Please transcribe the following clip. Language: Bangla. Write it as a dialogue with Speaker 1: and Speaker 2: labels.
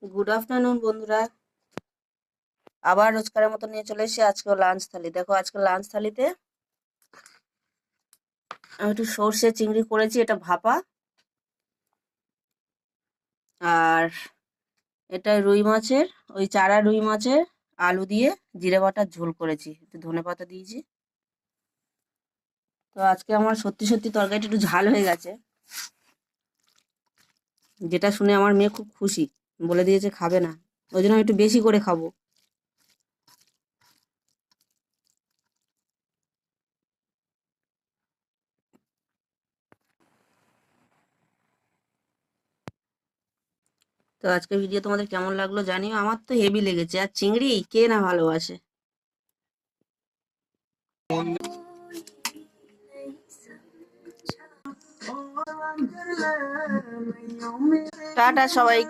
Speaker 1: গুড আফটারনুন বন্ধুরা। আবার রোজকারের মতো নিয়ে চলে এসেছি আজকেও লাঞ্চ থালি। দেখো আজকে লাঞ্চ থালিতে আমি একটু সর্ষে চিংড়ি করেছি, এটা ভাপা। আর এটা রুই মাছের, ওই চারা রুই মাছের আলু দিয়ে জিরে বাটার ঝোল করেছি, একটু ধনেপাতা দিয়েছি। তো আজকে আমার সত্যি সত্যি তরকারিটা একটু ঝাল হয়ে গেছে, যেটা শুনে আমার মেয়ে খুব খুশি, বলে দিয়েছে খাবে না, ওই জন্য আমি একটু বেশি করে খাবো। তো আজকে ভিডিও তোমাদের কেমন লাগলো জানিও, আমার তো হেভি লেগেছে। আর চিংড়ি কে না ভালোবাসে। টাটা সবাইকে।